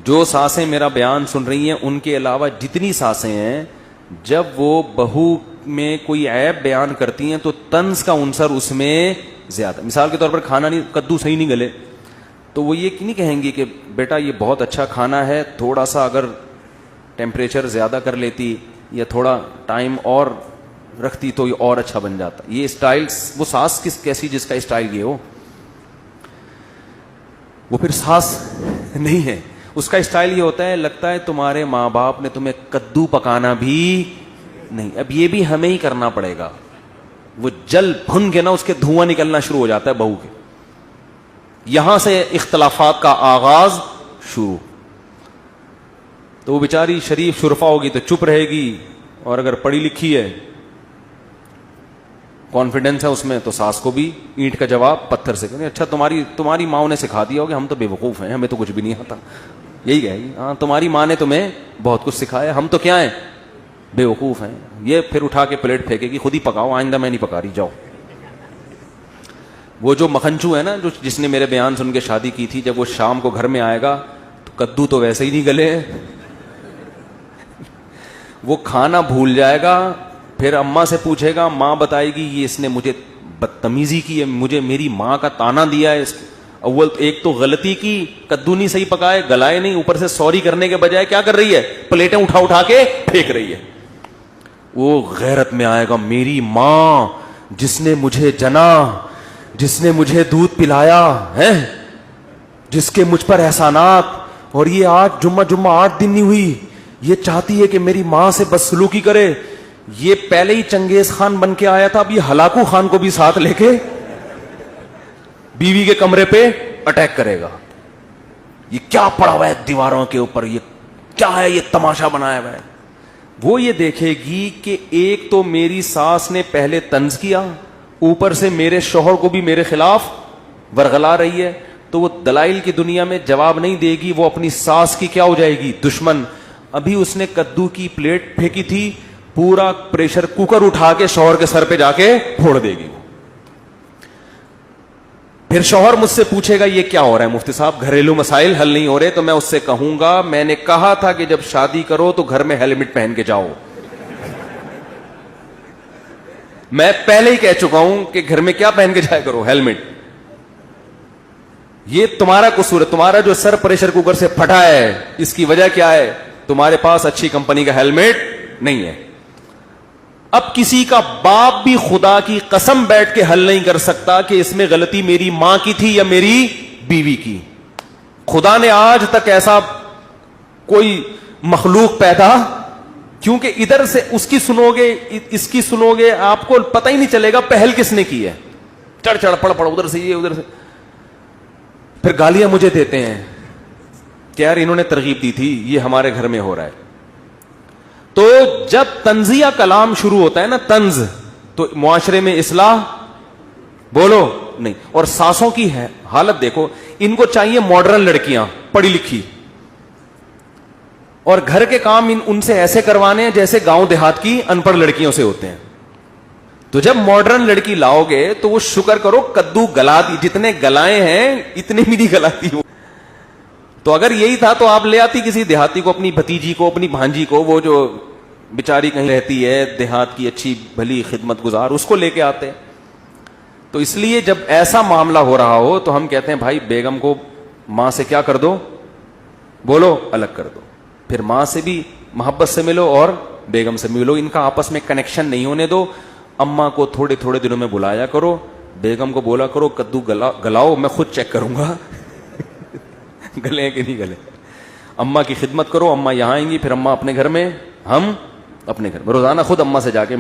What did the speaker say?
جو ساسیں میرا بیان سن رہی ہیں ان کے علاوہ جتنی ساسیں ہیں، جب وہ بہو میں کوئی عیب بیان کرتی ہیں تو طنز کا عنصر اس میں زیادہ. مثال کے طور پر کھانا نہیں، کدو صحیح نہیں گلے، تو وہ یہ نہیں کہیں گی کہ بیٹا یہ بہت اچھا کھانا ہے، تھوڑا سا اگر ٹیمپریچر زیادہ کر لیتی یا تھوڑا ٹائم اور رکھتی تو یہ اور اچھا بن جاتا. یہ اسٹائل وہ ساس کیسی جس کا اسٹائل یہ ہو، وہ پھر ساس نہیں ہے. اس کا اسٹائل یہ ہوتا ہے لگتا ہے تمہارے ماں باپ نے تمہیں کدو پکانا بھی نہیں، اب یہ بھی ہمیں ہی کرنا پڑے گا. وہ جل بھن کے نا اس کے دھواں نکلنا شروع ہو جاتا ہے بہو کے. یہاں سے اختلافات کا آغاز شروع. تو وہ بیچاری شریف شرفا ہوگی تو چپ رہے گی، اور اگر پڑھی لکھی ہے، کانفیڈنس ہے اس میں، تو ساس کو بھی اینٹ کا جواب پتھر سے کریں. اچھا تمہاری ماں نے سکھا دیا ہوگا، ہم تو بے وقوف ہیں، ہمیں تو کچھ بھی نہیں آتا. یہی کہے گی، ہاں تمہاری ماں نے تمہیں بہت کچھ سکھایا، ہم تو کیا ہیں، بے وقوف ہیں. یہ پھر اٹھا کے پلیٹ پھینکے گی، خود ہی پکاؤ، آئندہ میں نہیں پکا رہی، جاؤ. وہ جو مکھنچو ہے نا، جس نے میرے بیان سن کے شادی کی تھی، جب وہ شام کو گھر میں آئے گا تو کدو تو ویسے ہی نہیں گلے، وہ کھانا بھول جائے گا. پھر اماں سے پوچھے گا، ماں بتائے گی یہ اس نے مجھے بدتمیزی کی ہے، مجھے میری ماں کا تانا دیا ہے. اول ایک تو غلطی کی، کدو نہیں صحیح پکائے، گلائے نہیں، اوپر سے سوری کرنے کے بجائے کیا کر رہی ہے، پلیٹیں اٹھا کے پھینک رہی ہے. وہ غیرت میں آئے گا، میری ماں جس نے مجھے جنا، جس نے مجھے دودھ پلایا ہے، جس کے مجھ پر احسانات، اور یہ آج جمعہ 8 دن نہیں ہوئی، یہ چاہتی ہے کہ میری ماں سے بدسلوکی کرے. یہ پہلے ہی چنگیز خان بن کے آیا تھا، اب یہ ہلاکو خان کو بھی ساتھ لے کے بیوی کے کمرے پہ اٹیک کرے گا. یہ کیا پڑا ہوا ہے دیواروں کے اوپر، یہ کیا ہے، یہ تماشا بنایا ہوا ہے. وہ یہ دیکھے گی کہ ایک تو میری ساس نے پہلے طنز کیا، اوپر سے میرے شوہر کو بھی میرے خلاف ورغلا رہی ہے. تو وہ دلائل کی دنیا میں جواب نہیں دے گی، وہ اپنی ساس کی کیا ہو جائے گی، دشمن. ابھی اس نے کدو کی پلیٹ پھینکی تھی، پورا پریشر کوکر اٹھا کے شوہر کے سر پہ جا کے پھوڑ دے گی. پھر شوہر مجھ سے پوچھے گا یہ کیا ہو رہا ہے مفتی صاحب، گھریلو مسائل حل نہیں ہو رہے. تو میں اس سے کہوں گا میں نے کہا تھا کہ جب شادی کرو تو گھر میں ہیلمٹ پہن کے جاؤ. میں پہلے ہی کہہ چکا ہوں کہ گھر میں کیا پہن کے جایا کرو، ہیلمٹ. یہ تمہارا قصور ہے، تمہارا جو سر پریشر کوکر سے پھٹا ہے اس کی وجہ کیا ہے، تمہارے پاس اچھی کمپنی کا ہیلمٹ نہیں ہے. اب کسی کا باپ بھی خدا کی قسم بیٹھ کے حل نہیں کر سکتا کہ اس میں غلطی میری ماں کی تھی یا میری بیوی کی. خدا نے آج تک ایسا کوئی مخلوق پیدا، کیونکہ ادھر سے اس کی سنو گے، اس کی سنو گے، آپ کو پتہ ہی نہیں چلے گا پہل کس نے کی ہے. چڑھ پڑ ادھر سے یہ ادھر سے. پھر گالیاں مجھے دیتے ہیں کہ یار انہوں نے ترغیب دی تھی، یہ ہمارے گھر میں ہو رہا ہے. تو جب طنزیہ کلام شروع ہوتا ہے نا، طنز، تو معاشرے میں اصلاح بولو نہیں. اور ساسوں کی ہے حالت دیکھو، ان کو چاہیے ماڈرن لڑکیاں پڑھی لکھی، اور گھر کے کام ان سے ایسے کروانے ہیں جیسے گاؤں دیہات کی ان پڑھ لڑکیوں سے ہوتے ہیں. تو جب ماڈرن لڑکی لاؤ گے تو وہ شکر کرو کدو گلا دی، جتنے گلائے ہیں اتنے بھی نہیں گلاتی ہو. تو اگر یہی تھا تو آپ لے آتی کسی دیہاتی کو، اپنی بھتیجی کو، اپنی بھانجی کو، وہ جو بیچاری کہیں رہتی ہے دیہات کی اچھی بھلی خدمت گزار، اس کو لے کے آتے. تو اس لیے جب ایسا معاملہ ہو رہا ہو تو ہم کہتے ہیں بھائی بیگم کو ماں سے کیا کر دو، بولو الگ کر دو. پھر ماں سے بھی محبت سے ملو اور بیگم سے ملو، ان کا آپس میں کنیکشن نہیں ہونے دو. اماں کو تھوڑے تھوڑے دنوں میں بلایا کرو، بیگم کو بولا کرو کدو گلاؤ، میں خود چیک کروں گا گلے کہ نہیں گلے. اماں کی خدمت کرو، اماں یہاں آئیں گی، پھر اماں اپنے گھر میں، ہم اپنے گھر میں. روزانہ خود اماں سے جا کے